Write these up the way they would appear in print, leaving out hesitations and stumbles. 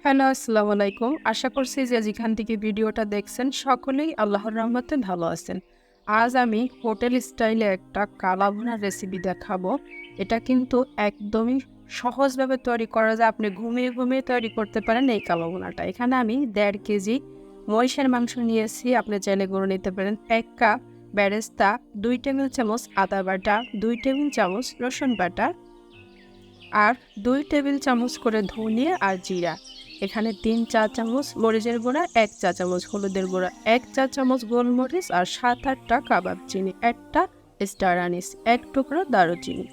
Hello, আসসালামু আলাইকুম। আশা করছি যে যেখান থেকে ভিডিওটা দেখছেন সকলেই আল্লাহর রহমতে ভালো আছেন। আজ আমি হোটেল স্টাইলে একটা কালা ভুনার রেসিপি দেখাবো। এটা কিন্তু একদমই সহজভাবে তৈরি করা যায়। আপনি ঘুমিয়ে ঘুমিয়ে তৈরি করতে পারেন এই কালো ভুনাটা। এখানে আমি 1.5 কেজি মহিষের মাংস নিয়েছি। আপনি চাইলে গরু নিতে পারেন। 1 কাপ বেরেস্তা, 2 টেবিল চামচ আদা বাটা, 2 টেবিল চামচ রসুন বাটা আর 2 টেবিল চামচ করে ধনিয়া আর জিরা। এখানে 3 চা চামচ মরিচের গুঁড়া, 1 চা চামচ হলুদের গুঁড়া, 1 চা চামচ গোলমরিচ আর 7-8টা কাবাব চিনি, একটা স্টার আনিস, 1 টুকরো দারুচিনি।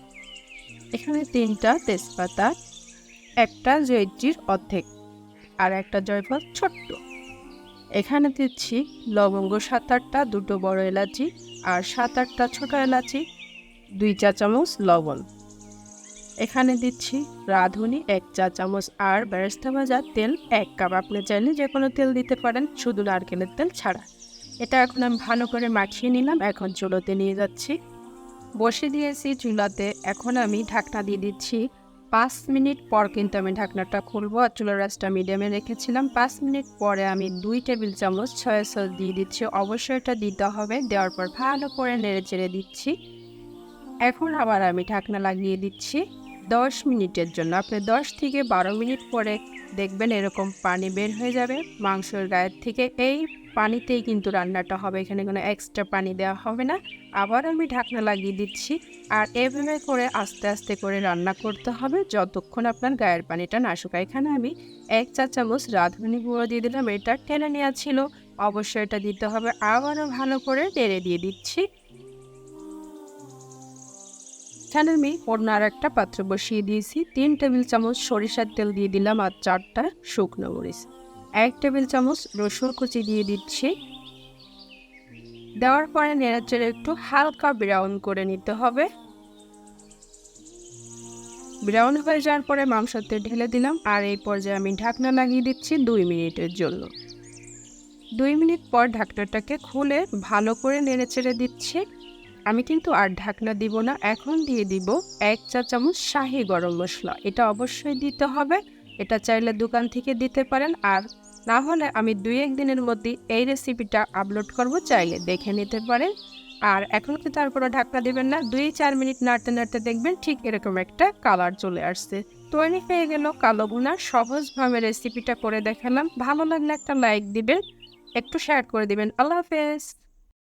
এখানে 3টা তেজপাতা, একটা জয়িত্রীর অর্ধেক আর একটা জয়ফল ছোট্ট। এখানে দিচ্ছি লবঙ্গ 7-8টা, 2টো বড় এলাচি আর 7-8টা ছোট এলাচি, 2 চা চামচ লবণ। এখানে দিচ্ছি রাঁধুনি 1 চা চামচ আর বেরেস্তা ভাজা তেল 1 কাপ। আপনি চাইলে যে কোনো তেল দিতে পারেন, শুধু নারকেলের তেল ছাড়া। এটা এখন আমি ভালো করে মাখিয়ে নিলাম। এখন চুলোতে নিয়ে যাচ্ছি, বসে দিয়েছি চুলাতে। এখন আমি ঢাকনা দিয়ে দিচ্ছি। 5 মিনিট পর কিন্তু আমি ঢাকনাটা খুলবো। আর চুলার আঁচটা মিডিয়ামে রেখেছিলাম। 5 মিনিট পরে আমি 2 টেবিল চামচ সয়া সস দিয়ে দিচ্ছি। অবশ্যই এটা দিতে হবে। দেওয়ার পর ভালো করে নেড়ে চেড়ে দিচ্ছি। এখন আবার আমি ঢাকনা লাগিয়ে দিচ্ছি 10 মিনিটের জন্য। আপনি 10 থেকে 12 মিনিট পরে দেখবেন এরকম পানি বের হয়ে যাবে মাংসের গায়ের থেকে। এই পানিতেই কিন্তু রান্নাটা হবে, এখানে কোনো এক্সট্রা পানি দেওয়া হবে না। আবার আমি ঢাকনা লাগিয়ে দিচ্ছি। আর এভাবে করে আস্তে আস্তে করে রান্না করতে হবে যতক্ষণ আপনার গায়ের পানিটা না শুকায়। এখানে আমি 1 চা চামচ রাঁধুনি গুঁড়ো দিয়ে দিলাম। এটা টেনে নেওয়া ছিল, অবশ্যই এটা দিতে হবে। আবারও ভালো করে নেড়ে দিয়ে দিচ্ছি। এখানে আমি অন্য আর একটা পাত্র বসিয়ে দিয়েছি। 3 টেবিল চামচ সরিষার তেল দিয়ে দিলাম আর 4টা শুকনো মরিচ, 1 টেবিল চামচ রসুন কুচি দিয়ে দিচ্ছি। দেওয়ার পরে নেড়েচেড়ে একটু হালকা ব্রাউন করে নিতে হবে। ব্রাউন হয়ে যাওয়ার পরে মাংসতে ঢেলে দিলাম। আর এই পর্যায়ে আমি ঢাকনা লাগিয়ে দিচ্ছি 2 মিনিটের জন্য। 2 মিনিট পর ঢাকনাটাকে খুলে ভালো করে নেড়েচেড়ে দিচ্ছি। আমি কিন্তু আর ঢাকনা দিব না, এখন দিয়ে দিব 1 চা চামচ শাহি গরম মশলা। এটা অবশ্যই দিতে হবে। এটা চাইলে দোকান থেকে দিতে পারেন, আর না হলে আমি 2-1 দিনের মধ্যে এই রেসিপিটা আপলোড করব, চাইলে দেখে নিতে পারেন। আর এখন কিন্তু তারপরে ঢাকনা দেবেন না, 2-4 মিনিট নাড়তে নাড়তে দেখবেন ঠিক এরকম একটা কালার চলে আসছে। তৈরি হয়ে গেল কালো ভুনা। সহজভাবে রেসিপিটা করে দেখালাম। ভালো লাগলে একটা লাইক দিবেন, একটু শেয়ার করে দিবেন। আল্লাহ হাফেজ।